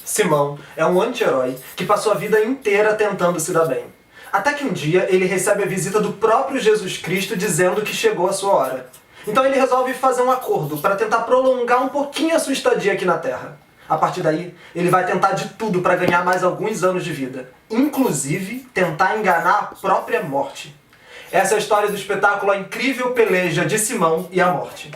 Simão é um anti-herói que passou a vida inteira tentando se dar bem. Até que um dia ele recebe a visita do próprio Jesus Cristo dizendo que chegou a sua hora. Então ele resolve fazer um acordo para tentar prolongar um pouquinho a sua estadia aqui na Terra. A partir daí, ele vai tentar de tudo para ganhar mais alguns anos de vida. Inclusive, tentar enganar a própria morte. Essa é a história do espetáculo A Incrível Peleja de Simão e a Morte.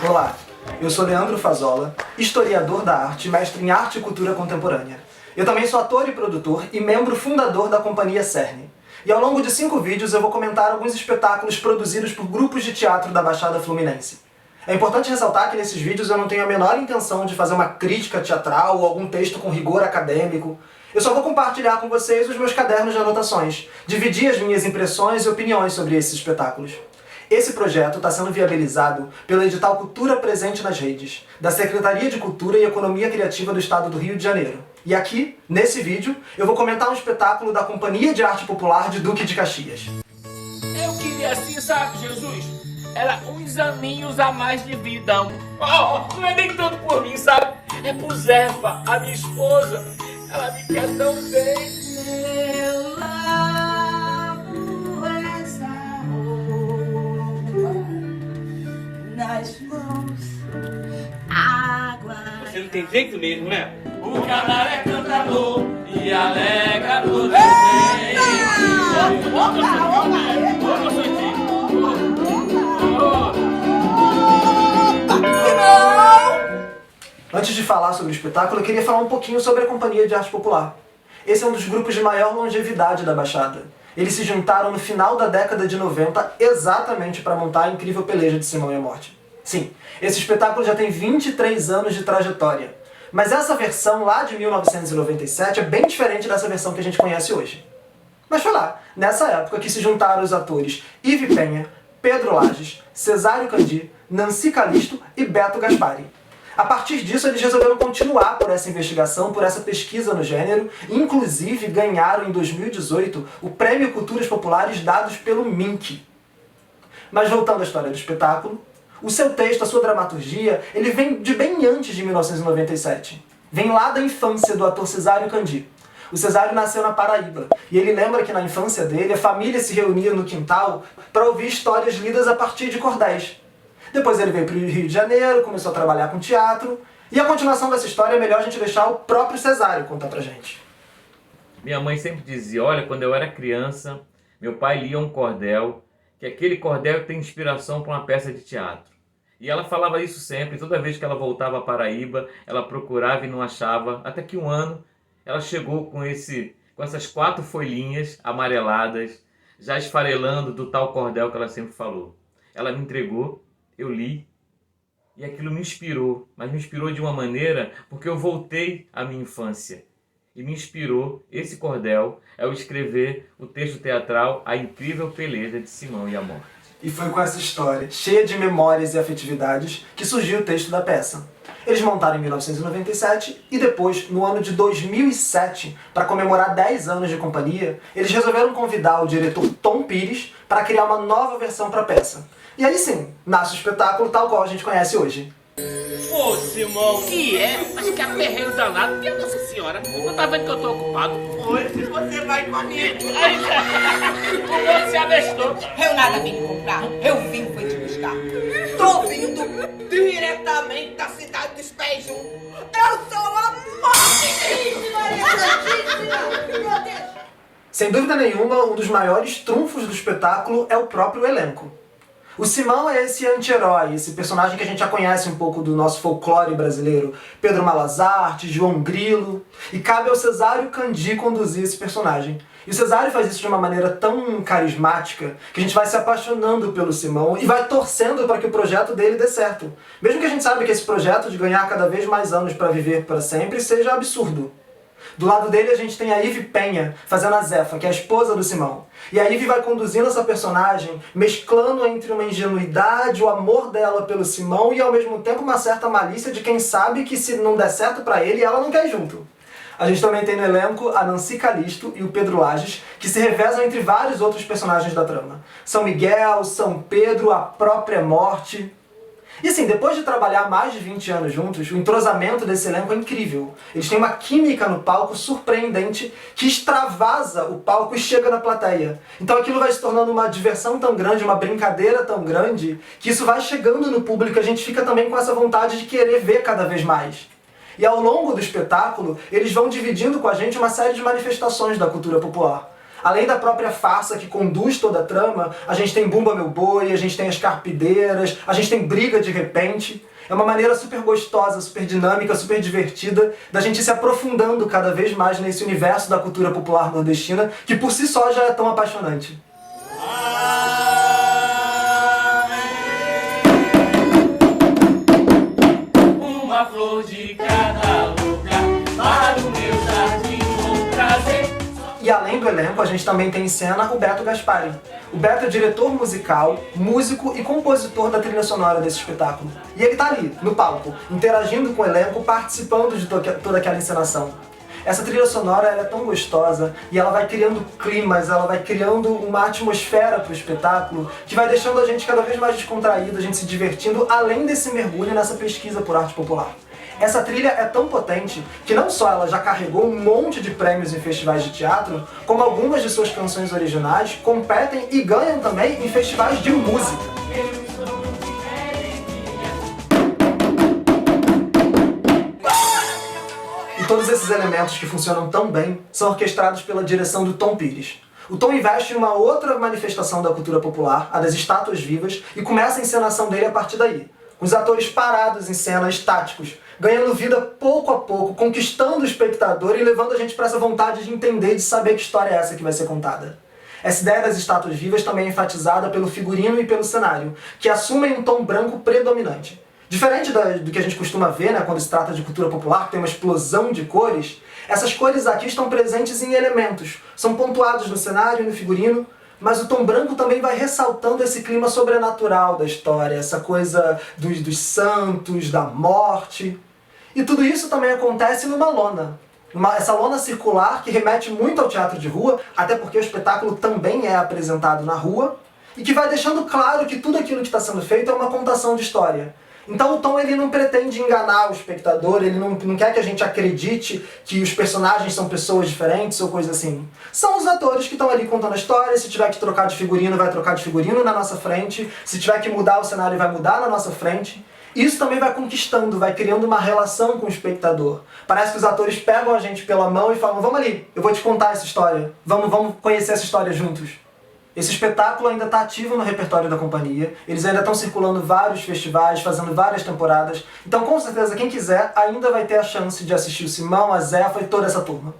Olá, eu sou Leandro Fazola, historiador da arte, mestre em arte e cultura contemporânea. Eu também sou ator e produtor e membro fundador da companhia Cerne. E ao longo de 5 vídeos eu vou comentar alguns espetáculos produzidos por grupos de teatro da Baixada Fluminense. É importante ressaltar que nesses vídeos eu não tenho a menor intenção de fazer uma crítica teatral ou algum texto com rigor acadêmico. Eu só vou compartilhar com vocês os meus cadernos de anotações, dividir as minhas impressões e opiniões sobre esses espetáculos. Esse projeto está sendo viabilizado pelo edital Cultura Presente nas Redes, da Secretaria de Cultura e Economia Criativa do Estado do Rio de Janeiro. E aqui, nesse vídeo, eu vou comentar um espetáculo da Companhia de Arte Popular de Duque de Caxias. Eu queria assim, sabe, Jesus? Era uns aninhos a mais de vida. Não é nem tanto por mim, sabe? É por Zefa, a minha esposa. Ela me quer tão bem. Eu lavo essa roupa nas mãos, água. Você não tem jeito mesmo, né? O canal é cantador e alegra todo bem. Antes de falar sobre o espetáculo, eu queria falar um pouquinho sobre a Companhia de Arte Popular. Esse é um dos grupos de maior longevidade da Baixada. Eles se juntaram no final da década de 90 exatamente para montar a Incrível Peleja de Simão e a Morte. Sim, esse espetáculo já tem 23 anos de trajetória. Mas essa versão lá de 1997 é bem diferente dessa versão que a gente conhece hoje. Mas foi lá, nessa época, que se juntaram os atores Ive Penha, Pedro Lages, Cesário Candi, Nancy Calisto e Beto Gaspari. A partir disso, eles resolveram continuar por essa investigação, por essa pesquisa no gênero, e inclusive ganharam em 2018 o Prêmio Culturas Populares dados pelo MINC. Mas voltando à história do espetáculo, o seu texto, a sua dramaturgia, ele vem de bem antes de 1997. Vem lá da infância do ator Cesário Candi. O Cesário nasceu na Paraíba, e ele lembra que na infância dele a família se reunia no quintal para ouvir histórias lidas a partir de cordéis. Depois ele veio para o Rio de Janeiro, começou a trabalhar com teatro, e a continuação dessa história é melhor a gente deixar o próprio Cesário contar pra gente. Minha mãe sempre dizia, olha, quando eu era criança, meu pai lia um cordel, que aquele cordel tem inspiração para uma peça de teatro. E ela falava isso sempre, toda vez que ela voltava à Paraíba, ela procurava e não achava, até que um ano ela chegou com essas 4 folhinhas amareladas, já esfarelando do tal cordel que ela sempre falou. Ela me entregou, eu li, e aquilo me inspirou, mas me inspirou de uma maneira porque eu voltei à minha infância. E me inspirou, esse cordel, ao escrever o texto teatral A Incrível Peleja de Simão e a Morte. E foi com essa história, cheia de memórias e afetividades, que surgiu o texto da peça. Eles montaram em 1997 e depois, no ano de 2007, para comemorar 10 anos de companhia, eles resolveram convidar o diretor Tom Pires para criar uma nova versão para a peça. E aí sim, nasce o espetáculo tal qual a gente conhece hoje. Ô, Simão, que é? Acho que é aperreio danado, porque Nossa Senhora, não tá vendo que eu tô ocupado? Hoje você vai comigo. O você abestou. Eu nada vim te comprar, eu vim foi te buscar. Tô vindo diretamente da cidade dos pés juntos. Eu sou a morte! Meu Deus! Sem dúvida nenhuma, um dos maiores trunfos do espetáculo é o próprio elenco. O Simão é esse anti-herói, esse personagem que a gente já conhece um pouco do nosso folclore brasileiro. Pedro Malazarte, João Grilo. E cabe ao Cesário Candi conduzir esse personagem. E o Cesário faz isso de uma maneira tão carismática que a gente vai se apaixonando pelo Simão e vai torcendo para que o projeto dele dê certo. Mesmo que a gente saiba que esse projeto de ganhar cada vez mais anos para viver para sempre seja absurdo. Do lado dele a gente tem a Ive Penha, fazendo a Zefa, que é a esposa do Simão. E a Ive vai conduzindo essa personagem, mesclando entre uma ingenuidade, o amor dela pelo Simão e ao mesmo tempo uma certa malícia de quem sabe que se não der certo pra ele, ela não quer ir junto. A gente também tem no elenco a Nancy Calisto e o Pedro Lages, que se revezam entre vários outros personagens da trama. São Miguel, São Pedro, a própria morte. E assim, depois de trabalhar mais de 20 anos juntos, o entrosamento desse elenco é incrível. Eles têm uma química no palco surpreendente que extravasa o palco e chega na plateia. Então aquilo vai se tornando uma diversão tão grande, uma brincadeira tão grande, que isso vai chegando no público e a gente fica também com essa vontade de querer ver cada vez mais. E ao longo do espetáculo, eles vão dividindo com a gente uma série de manifestações da cultura popular. Além da própria farsa que conduz toda a trama, a gente tem Bumba Meu Boi, a gente tem as carpideiras, a gente tem briga de repente. É uma maneira super gostosa, super dinâmica, super divertida da gente se aprofundando cada vez mais nesse universo da cultura popular nordestina, que por si só já é tão apaixonante. Uma flor de cada lugar para o meu jardim vou trazer. E além do elenco, a gente também tem em cena o Beto Gaspari. O Beto é diretor musical, músico e compositor da trilha sonora desse espetáculo. E ele tá ali, no palco, interagindo com o elenco, participando de toda aquela encenação. Essa trilha sonora ela é tão gostosa e ela vai criando climas, ela vai criando uma atmosfera pro espetáculo que vai deixando a gente cada vez mais descontraído, a gente se divertindo, além desse mergulho nessa pesquisa por arte popular. Essa trilha é tão potente que não só ela já carregou um monte de prêmios em festivais de teatro, como algumas de suas canções originais competem e ganham também em festivais de música. E todos esses elementos que funcionam tão bem são orquestrados pela direção do Tom Pires. O Tom investe em uma outra manifestação da cultura popular, a das estátuas vivas, e começa a encenação dele a partir daí. Os atores parados em cena, estáticos, ganhando vida pouco a pouco, conquistando o espectador e levando a gente para essa vontade de entender e de saber que história é essa que vai ser contada. Essa ideia das estátuas vivas também é enfatizada pelo figurino e pelo cenário, que assumem um tom branco predominante. Diferente do que a gente costuma ver, né, quando se trata de cultura popular, que tem uma explosão de cores, essas cores aqui estão presentes em elementos, são pontuados no cenário e no figurino, mas o tom branco também vai ressaltando esse clima sobrenatural da história, essa coisa dos santos, da morte. E tudo isso também acontece numa lona. Essa lona circular que remete muito ao teatro de rua, até porque o espetáculo também é apresentado na rua, e que vai deixando claro que tudo aquilo que está sendo feito é uma contação de história. Então o Tom ele não pretende enganar o espectador, ele não quer que a gente acredite que os personagens são pessoas diferentes ou coisa assim. São os atores que estão ali contando a história, se tiver que trocar de figurino, vai trocar de figurino na nossa frente, se tiver que mudar o cenário, vai mudar na nossa frente. Isso também vai conquistando, vai criando uma relação com o espectador. Parece que os atores pegam a gente pela mão e falam, vamos ali, eu vou te contar essa história, vamos conhecer essa história juntos. Esse espetáculo ainda está ativo no repertório da companhia, eles ainda estão circulando vários festivais, fazendo várias temporadas, então com certeza quem quiser ainda vai ter a chance de assistir o Simão, a Zefa e toda essa turma.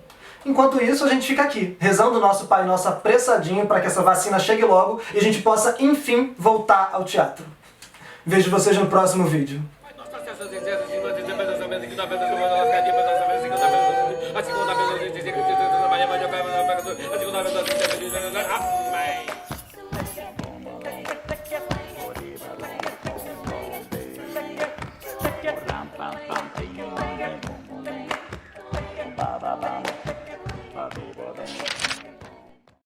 Enquanto isso, a gente fica aqui, rezando o nosso Pai Nosso apressadinho para que essa vacina chegue logo e a gente possa, enfim, voltar ao teatro. Vejo vocês no próximo vídeo.